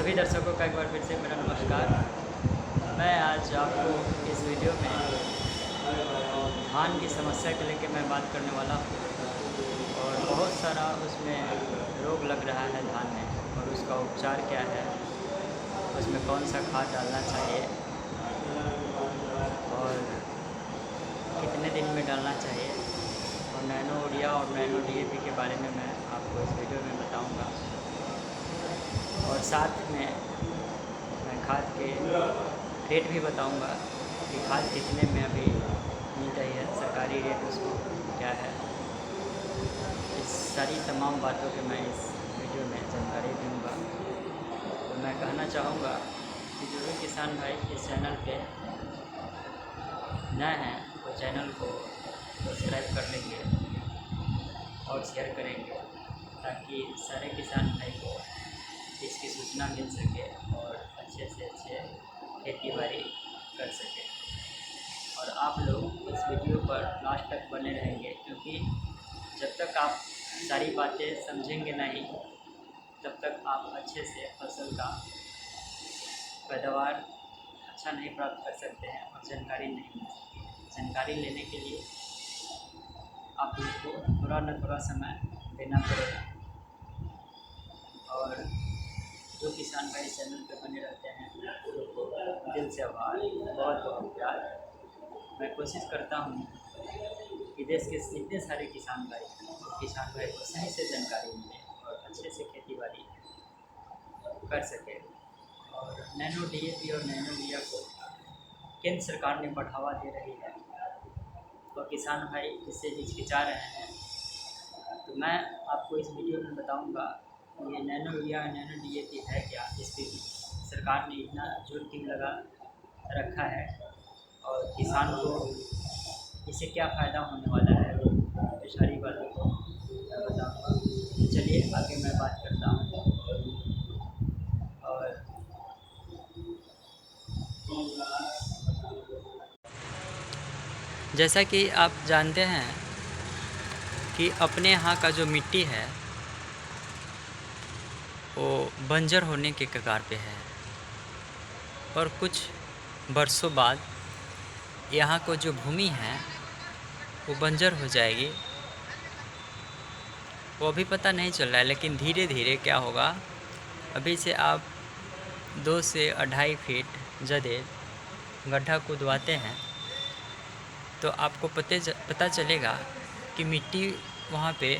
सभी दर्शकों का एक बार फिर से मेरा नमस्कार। मैं आज आपको इस वीडियो में धान की समस्या को लेकर मैं बात करने वाला हूँ और बहुत सारा उसमें रोग लग रहा है धान में और उसका उपचार क्या है, उसमें कौन सा खाद डालना चाहिए और कितने दिन में डालना चाहिए और नैनो यूरिया और नैनो डीएपी के बारे में मैं आपको इस वीडियो में बताऊंगा। और साथ में मैं खाद के रेट भी बताऊंगा कि खाद कितने में अभी मिल रही है, सरकारी रेट उसको क्या है। इस सारी तमाम बातों के मैं इस वीडियो में जानकारी दूंगा। तो मैं कहना चाहूँगा कि जो भी किसान भाई इस चैनल पे नए हैं वो चैनल को सब्सक्राइब कर लेंगे और शेयर करेंगे ताकि सारे किसान भाई को इसकी सूचना मिल सके और अच्छे से अच्छे खेती बाड़ी कर सके। और आप लोग इस वीडियो पर लास्ट तक बने रहेंगे, क्योंकि जब तक आप सारी बातें समझेंगे नहीं तब तक आप अच्छे से फसल का पैदावार अच्छा नहीं प्राप्त कर सकते हैं और जानकारी नहीं मिल सकती। जानकारी लेने के लिए आप लोग को थोड़ा न थोड़ा समय देना पड़ेगा। और जो किसान भाई चैनल पे बने रहते हैं उनको दिल से आभार, बहुत बहुत प्यार। मैं कोशिश करता हूँ कि देश के इतने सारे किसान भाई को सही से जानकारी मिले और अच्छे से खेती बाड़ी कर सके। और नैनो डीएपी और नैनो यूरिया को केंद्र सरकार ने बढ़ावा दे रही है तो किसान भाई इससे हिचकिचा रहे हैं। तो मैं आपको इस वीडियो में बताऊंगा ये नैनो यूरिया नैनो डीएपी है क्या, इस पर सरकार ने इतना जोर क्यों लगा रखा है और किसान को इससे क्या फ़ायदा होने वाला है, ये सारी बातों को मैं बताऊँगा। तो चलिए आगे मैं बात करता हूँ। और जैसा कि आप जानते हैं कि अपने यहाँ का जो मिट्टी है वो बंजर होने के कगार पे है और कुछ बरसों बाद यहाँ को जो भूमि है वो बंजर हो जाएगी। वो अभी पता नहीं चल रहा है, लेकिन धीरे धीरे क्या होगा, अभी से आप 2 से 2.5 फीट जदे गड्ढा खुदवाते हैं तो आपको पता चलेगा कि मिट्टी वहाँ पे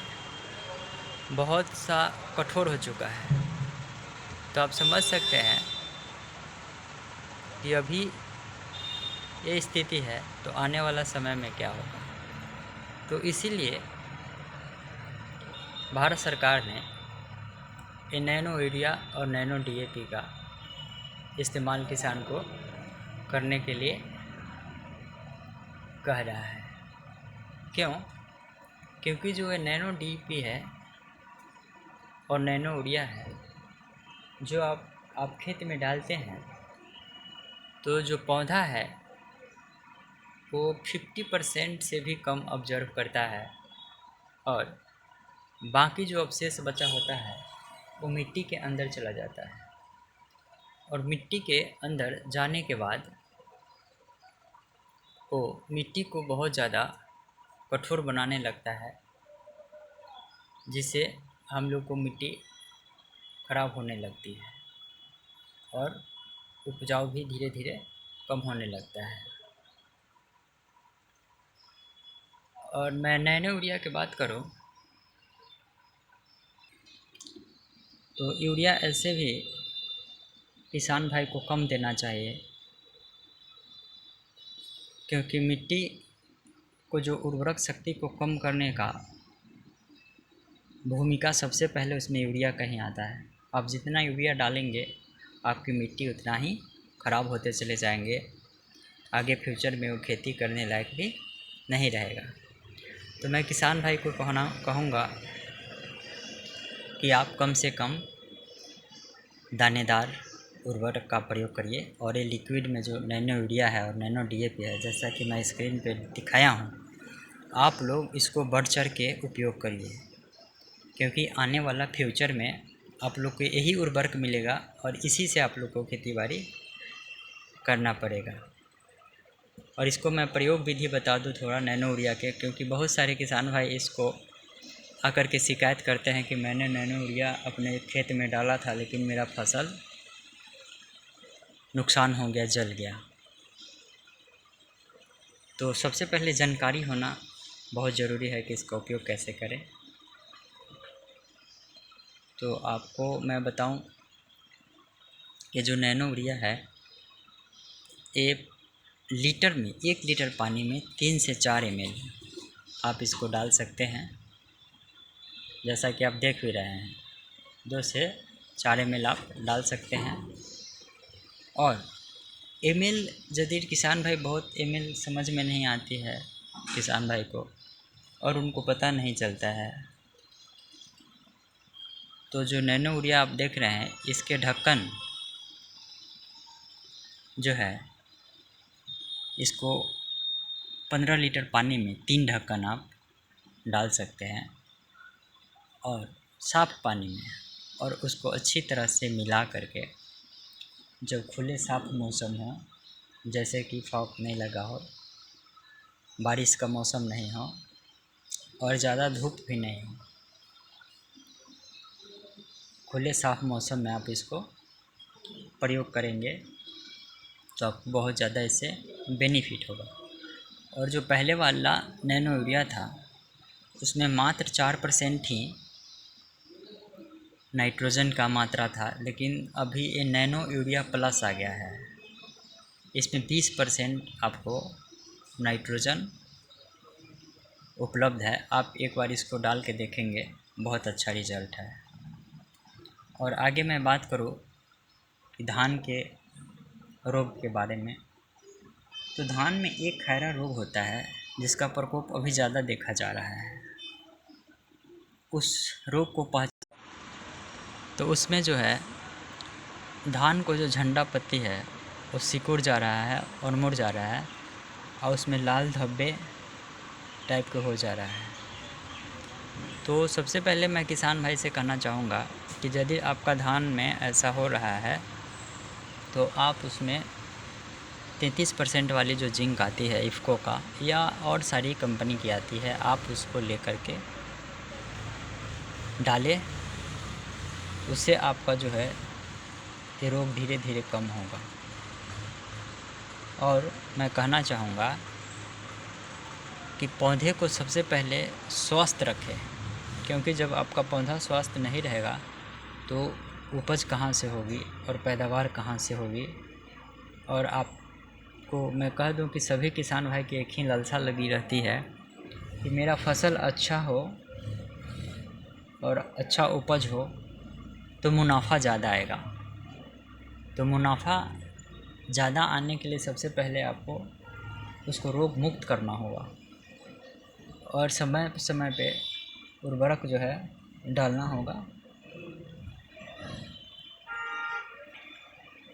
बहुत सा कठोर हो चुका है। तो आप समझ सकते हैं कि अभी ये स्थिति है तो आने वाला समय में क्या होगा। तो इसीलिए भारत सरकार ने ये नैनो यूरिया और नैनो डीएपी का इस्तेमाल किसान को करने के लिए कह रहा है। क्यों? क्योंकि जो ये नैनो डीएपी है और नैनो यूरिया है जो आप खेत में डालते हैं तो जो पौधा है वो 50% से भी कम ऑब्जर्व करता है और बाकी जो अवशेष बचा होता है वो मिट्टी के अंदर चला जाता है। और मिट्टी के अंदर जाने के बाद वो मिट्टी को बहुत ज़्यादा कठोर बनाने लगता है, जिससे हम लोग को मिट्टी खराब होने लगती है और उपजाऊ भी धीरे धीरे कम होने लगता है। और मैं नैनो यूरिया की बात करूं तो यूरिया ऐसे भी किसान भाई को कम देना चाहिए, क्योंकि मिट्टी को जो उर्वरक शक्ति को कम करने का भूमिका सबसे पहले उसमें यूरिया का ही आता है। आप जितना यूरिया डालेंगे आपकी मिट्टी उतना ही ख़राब होते चले जाएंगे, आगे फ्यूचर में वो खेती करने लायक भी नहीं रहेगा। तो मैं किसान भाई को कहूँगा कि आप कम से कम दानेदार उर्वरक का प्रयोग करिए और ये लिक्विड में जो नैनो यूरिया है और नैनो डीएपी है, जैसा कि मैं स्क्रीन पे दिखाया हूँ, आप लोग इसको बढ़ चढ़ के उपयोग करिए, क्योंकि आने वाला फ्यूचर में आप लोग को यही उर्वरक मिलेगा और इसी से आप लोग को खेती बाड़ी करना पड़ेगा। और इसको मैं प्रयोग विधि बता दूं थोड़ा नैनो यूरिया के, क्योंकि बहुत सारे किसान भाई इसको आकर के शिकायत करते हैं कि मैंने नैनो यूरिया अपने खेत में डाला था लेकिन मेरा फसल नुकसान हो गया, जल गया। तो सबसे पहले जानकारी होना बहुत ज़रूरी है कि इसका उपयोग कैसे करें। तो आपको मैं बताऊं कि जो नैनो यूरिया है ये लीटर में 1 लीटर पानी में 3 से 4 ml आप इसको डाल सकते हैं। जैसा कि आप देख भी रहे हैं 2 से 4 ml आप डाल सकते हैं। और ml यदि किसान भाई बहुत ml समझ में नहीं आती है किसान भाई को और उनको पता नहीं चलता है, तो जो नैनो यूरिया आप देख रहे हैं इसके ढक्कन जो है इसको 15 लीटर पानी में 3 ढक्कन आप डाल सकते हैं और साफ़ पानी में, और उसको अच्छी तरह से मिला करके जब खुले साफ़ मौसम हो, जैसे कि फॉग नहीं लगा हो, बारिश का मौसम नहीं हो और ज़्यादा धूप भी नहीं हो, खुले साफ़ मौसम में आप इसको प्रयोग करेंगे तो आपको बहुत ज़्यादा इससे बेनिफिट होगा। और जो पहले वाला नैनो यूरिया था उसमें मात्र 4% ही नाइट्रोजन का मात्रा था, लेकिन अभी ये नैनो यूरिया प्लस आ गया है। इसमें 20% आपको नाइट्रोजन उपलब्ध है। आप एक बार इसको डाल के देखेंगे, बहुत अच्छा रिज़ल्ट है। और आगे मैं बात करूँ कि धान के रोग के बारे में, तो धान में एक खैरा रोग होता है जिसका प्रकोप अभी ज़्यादा देखा जा रहा है। उस रोग को तो उसमें जो है धान को जो झंडा पत्ती है वो सिकुड़ जा रहा है और मुड़ जा रहा है और उसमें लाल धब्बे टाइप के हो जा रहा है। तो सबसे पहले मैं किसान भाई से कहना चाहूँगा कि यदि आपका धान में ऐसा हो रहा है तो आप उसमें 33% वाली जो जिंक आती है इफ़को का या और सारी कंपनी की आती है, आप उसको लेकर के डालें। उससे आपका जो है ये रोग धीरे धीरे कम होगा। और मैं कहना चाहूँगा कि पौधे को सबसे पहले स्वस्थ रखें, क्योंकि जब आपका पौधा स्वस्थ नहीं रहेगा तो उपज कहाँ से होगी और पैदावार कहाँ से होगी। और आपको मैं कह दूं कि सभी किसान भाई की एक ही लालसा लगी रहती है कि मेरा फसल अच्छा हो और अच्छा उपज हो तो मुनाफा ज़्यादा आएगा। तो मुनाफा ज़्यादा आने के लिए सबसे पहले आपको उसको रोग मुक्त करना होगा और समय समय पे उर्वरक जो है डालना होगा।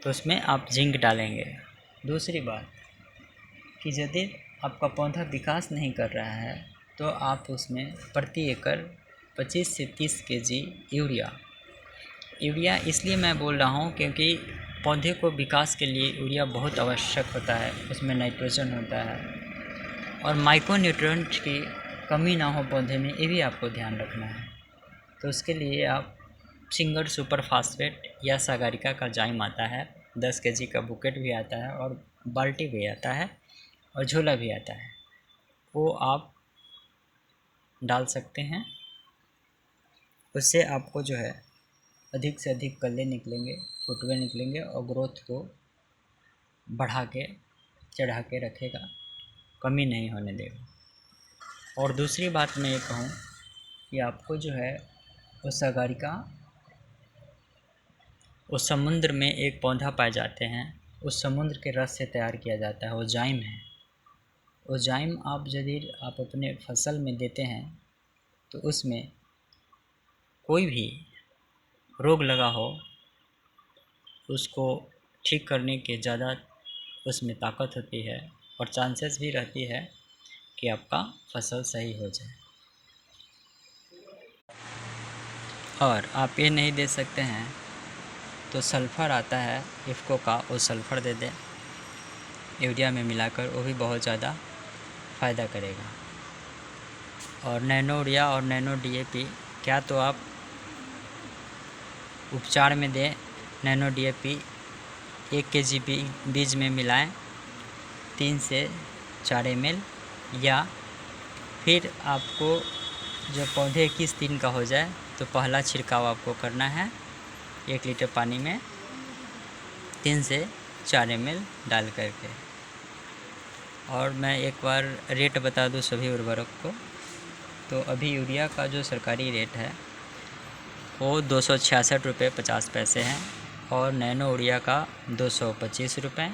तो उसमें आप जिंक डालेंगे। दूसरी बात कि यदि आपका पौधा विकास नहीं कर रहा है तो आप उसमें प्रति एकड़ 25 से 30 केजी यूरिया इसलिए मैं बोल रहा हूँ क्योंकि पौधे को विकास के लिए यूरिया बहुत आवश्यक होता है। उसमें नाइट्रोजन होता है और माइक्रोन्यूट्रिएंट की कमी ना हो पौधे में, ये भी आपको ध्यान रखना है। तो उसके लिए आप सिंगल सुपर फास्फेट या सागारिका का जाइम आता है, 10 केजी का बुकेट भी आता है और बाल्टी भी आता है और झोला भी आता है, वो आप डाल सकते हैं। उससे आपको जो है अधिक से अधिक कल्ले निकलेंगे, फुटवे निकलेंगे और ग्रोथ को बढ़ा के चढ़ा के रखेगा, कमी नहीं होने देगा। और दूसरी बात मैं ये कहूँ कि आपको जो है वो सागारिका उस समुद्र में एक पौधा पाए जाते हैं, उस समुद्र के रस से तैयार किया जाता है, वो जाइम है। वो जाइम आप यदि आप अपने फसल में देते हैं तो उसमें कोई भी रोग लगा हो उसको ठीक करने के ज़्यादा उसमें ताकत होती है और चांसेस भी रहती है कि आपका फसल सही हो जाए। और आप ये नहीं दे सकते हैं तो सल्फ़र आता है इफ़को का, वो सल्फ़र दे दें यूरिया में मिलाकर, वो भी बहुत ज़्यादा फ़ायदा करेगा। और नैनो यूरिया और नैनो DAP क्या तो आप उपचार में दें, नैनो DAP 1 kg बीज में मिलाएं 3 से 4 ml, या फिर आपको जब पौधे 21 दिन का हो जाए तो पहला छिड़काव आपको करना है 1 लीटर पानी में 3 से 4 ml डाल करके। और मैं एक बार रेट बता दूं सभी उर्वरक को, तो अभी यूरिया का जो सरकारी रेट है वो 266 रुपये 50 पैसे हैं, और नैनो यूरिया का 225 रुपये,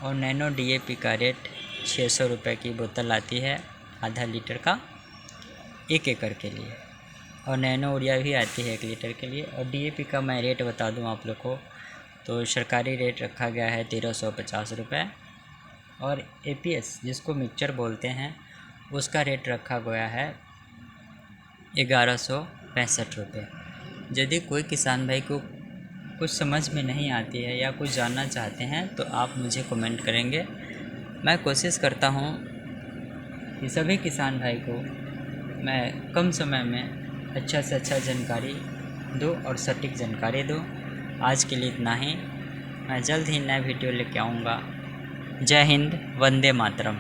और नैनो DAP का रेट 600 रुपये की बोतल आती है आधा लीटर का 1 एकड़ के लिए, और नैनो यूरिया भी आती है 1 लीटर के लिए। और DAP का मैं रेट बता दूं आप लोग को, तो सरकारी रेट रखा गया है 1350 रुपये, और APS जिसको मिक्सचर बोलते हैं उसका रेट रखा गया है 1165 रुपये। यदि कोई किसान भाई को कुछ समझ में नहीं आती है या कुछ जानना चाहते हैं तो आप मुझे कमेंट करेंगे। मैं कोशिश करता हूँ कि सभी किसान भाई को मैं कम समय में अच्छा से अच्छा जानकारी दूँ और सटीक जानकारी दूँ। आज के लिए इतना ही, मैं जल्द ही नया वीडियो लेके आऊँगा। जय हिंद, वंदे मातरम।